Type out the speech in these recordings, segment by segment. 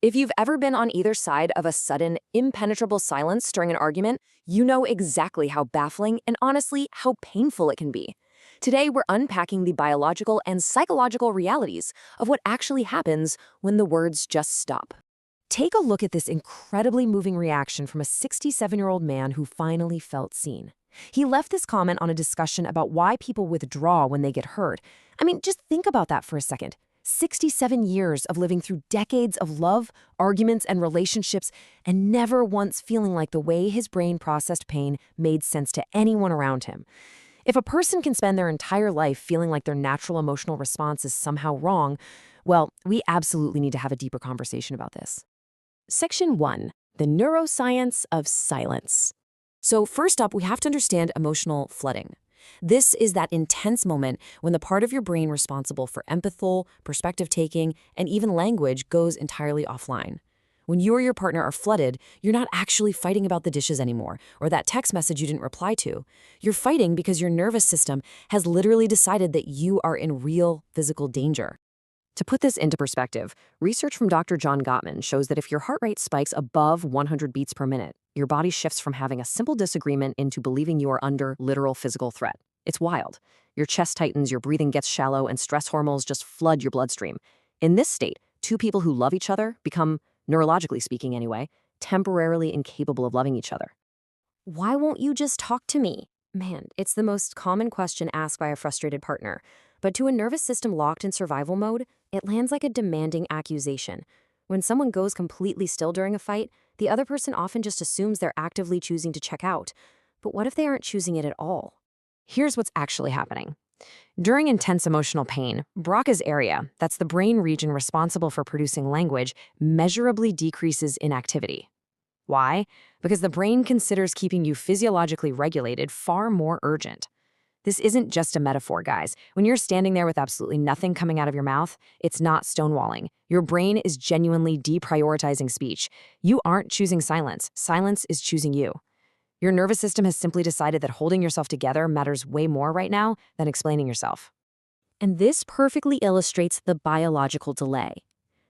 If you've ever been on either side of a sudden, impenetrable silence during an argument, you know exactly how baffling and honestly, how painful it can be. Today, we're unpacking the biological and psychological realities of what actually happens when the words just stop. Take a look at this incredibly moving reaction from a 67-year-old man who finally felt seen. He left this comment on a discussion about why people withdraw when they get hurt. I mean, just think about that for a second. 67 years of living through decades of love, arguments, and relationships, and never once feeling like the way his brain processed pain made sense to anyone around him. If a person can spend their entire life feeling like their natural emotional response is somehow wrong, well, we absolutely need to have a deeper conversation about this. Section 1. The neuroscience of silence. So first up, we have to understand emotional flooding. This is that intense moment when the part of your brain responsible for empathy, perspective-taking, and even language goes entirely offline. When you or your partner are flooded, you're not actually fighting about the dishes anymore or that text message you didn't reply to. You're fighting because your nervous system has literally decided that you are in real physical danger. To put this into perspective, research from Dr. John Gottman shows that if your heart rate spikes above 100 beats per minute, your body shifts from having a simple disagreement into believing you are under literal physical threat. It's wild. Your chest tightens, your breathing gets shallow, and stress hormones just flood your bloodstream. In this state, two people who love each other become, neurologically speaking anyway, temporarily incapable of loving each other. Why won't you just talk to me? Man, it's the most common question asked by a frustrated partner. But to a nervous system locked in survival mode, it lands like a demanding accusation. When someone goes completely still during a fight, the other person often just assumes they're actively choosing to check out. But what if they aren't choosing it at all? Here's what's actually happening. During intense emotional pain, Broca's area, that's the brain region responsible for producing language, measurably decreases in activity. Why? Because the brain considers keeping you physiologically regulated far more urgent. This isn't just a metaphor, guys. When you're standing there with absolutely nothing coming out of your mouth, it's not stonewalling. Your brain is genuinely deprioritizing speech. You aren't choosing silence. Silence is choosing you. Your nervous system has simply decided that holding yourself together matters way more right now than explaining yourself. And this perfectly illustrates the biological delay.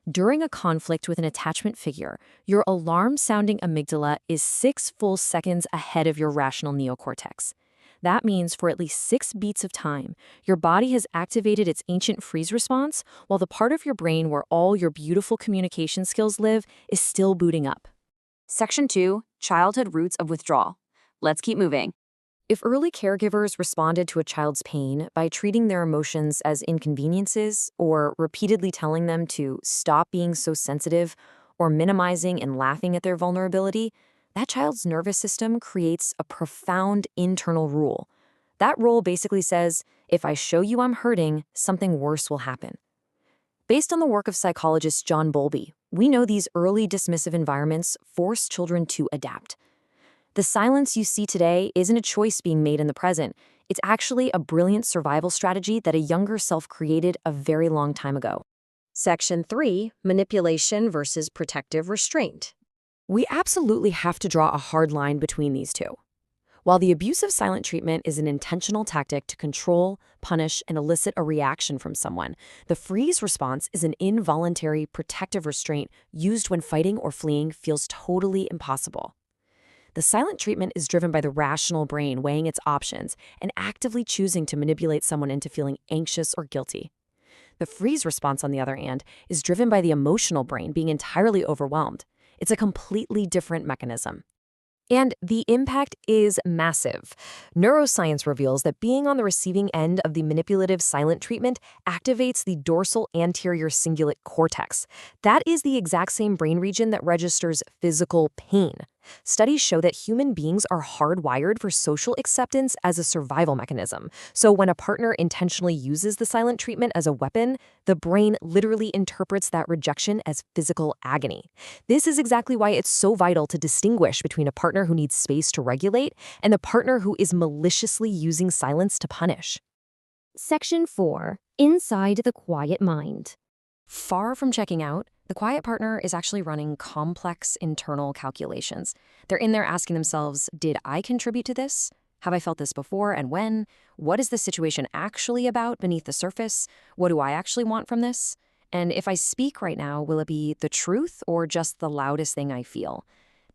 During a conflict with an attachment figure, your alarm-sounding amygdala is 6 full seconds ahead of your rational neocortex. That means for at least 6 beats of time, your body has activated its ancient freeze response, while the part of your brain where all your beautiful communication skills live is still booting up. Section 2. Childhood Roots of Withdrawal. Let's keep moving. If early caregivers responded to a child's pain by treating their emotions as inconveniences or repeatedly telling them to stop being so sensitive or minimizing and laughing at their vulnerability, that child's nervous system creates a profound internal rule. That rule basically says, if I show you I'm hurting, something worse will happen. Based on the work of psychologist John Bowlby, we know these early dismissive environments force children to adapt. The silence you see today isn't a choice being made in the present. It's actually a brilliant survival strategy that a younger self created a very long time ago. Section 3. Manipulation versus protective restraint. We absolutely have to draw a hard line between these two. While the abuse of silent treatment is an intentional tactic to control, punish, and elicit a reaction from someone, the freeze response is an involuntary protective restraint used when fighting or fleeing feels totally impossible. The silent treatment is driven by the rational brain weighing its options and actively choosing to manipulate someone into feeling anxious or guilty. The freeze response, on the other hand, is driven by the emotional brain being entirely overwhelmed. It's a completely different mechanism. And the impact is massive. Neuroscience reveals that being on the receiving end of the manipulative silent treatment activates the dorsal anterior cingulate cortex. That is the exact same brain region that registers physical pain. Studies show that human beings are hardwired for social acceptance as a survival mechanism. So when a partner intentionally uses the silent treatment as a weapon, the brain literally interprets that rejection as physical agony. This is exactly why it's so vital to distinguish between a partner who needs space to regulate and the partner who is maliciously using silence to punish. Section 4. Inside the quiet mind. Far from checking out, the quiet partner is actually running complex internal calculations. They're in there asking themselves, did I contribute to this? Have I felt this before and when? What is the situation actually about beneath the surface? What do I actually want from this? And if I speak right now, will it be the truth or just the loudest thing I feel?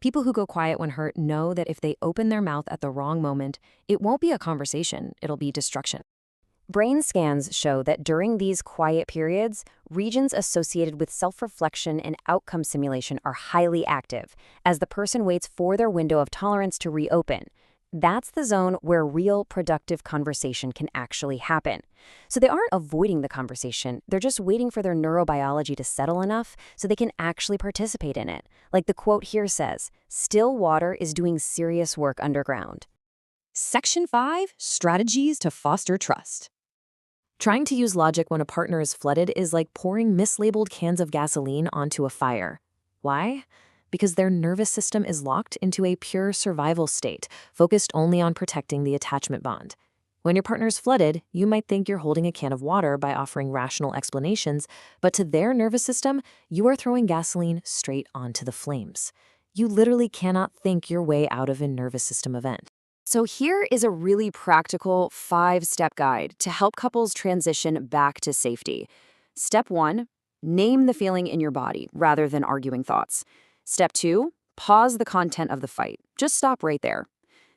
People who go quiet when hurt know that if they open their mouth at the wrong moment, it won't be a conversation, it'll be destruction. Brain scans show that during these quiet periods, regions associated with self-reflection and outcome simulation are highly active as the person waits for their window of tolerance to reopen. That's the zone where real productive conversation can actually happen. So they aren't avoiding the conversation, they're just waiting for their neurobiology to settle enough so they can actually participate in it. Like the quote here says, "Still water is doing serious work underground." Section 5, Strategies to Foster Trust. Trying to use logic when a partner is flooded is like pouring mislabeled cans of gasoline onto a fire. Why? Because their nervous system is locked into a pure survival state, focused only on protecting the attachment bond. When your partner's flooded, you might think you're holding a can of water by offering rational explanations, but to their nervous system, you are throwing gasoline straight onto the flames. You literally cannot think your way out of a nervous system event. So here is a really practical 5-step guide to help couples transition back to safety. Step 1, name the feeling in your body rather than arguing thoughts. Step 2, pause the content of the fight. Just stop right there.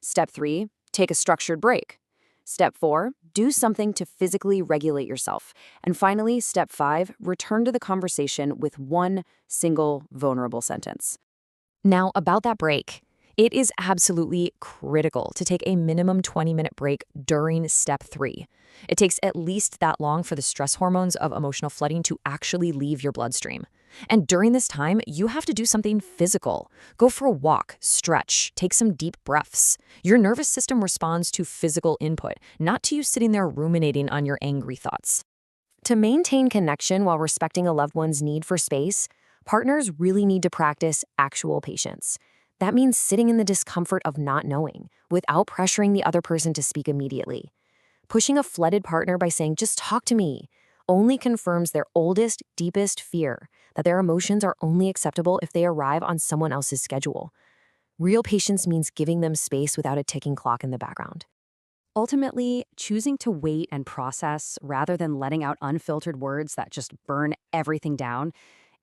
Step 3, take a structured break. Step 4, do something to physically regulate yourself. And finally, step 5, return to the conversation with one single vulnerable sentence. Now, about that break. It is absolutely critical to take a minimum 20-minute break during step 3. It takes at least that long for the stress hormones of emotional flooding to actually leave your bloodstream. And during this time, you have to do something physical. Go for a walk, stretch, take some deep breaths. Your nervous system responds to physical input, not to you sitting there ruminating on your angry thoughts. To maintain connection while respecting a loved one's need for space, partners really need to practice actual patience. That means sitting in the discomfort of not knowing, without pressuring the other person to speak immediately. Pushing a flooded partner by saying, "just talk to me," only confirms their oldest, deepest fear, that their emotions are only acceptable if they arrive on someone else's schedule. Real patience means giving them space without a ticking clock in the background. Ultimately, choosing to wait and process rather than letting out unfiltered words that just burn everything down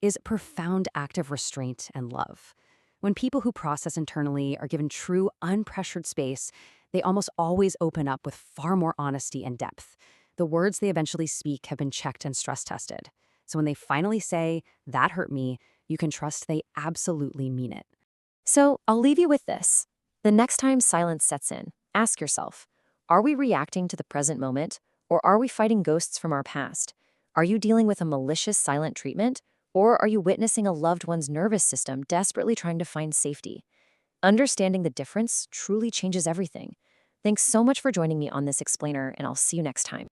is a profound act of restraint and love. When people who process internally are given true, unpressured space, they almost always open up with far more honesty and depth. The words they eventually speak have been checked and stress tested. So when they finally say, "that hurt me," you can trust they absolutely mean it. So I'll leave you with this. The next time silence sets in, ask yourself, are we reacting to the present moment, or are we fighting ghosts from our past? Are you dealing with a malicious silent treatment, or are you witnessing a loved one's nervous system desperately trying to find safety? Understanding the difference truly changes everything. Thanks so much for joining me on this explainer, and I'll see you next time.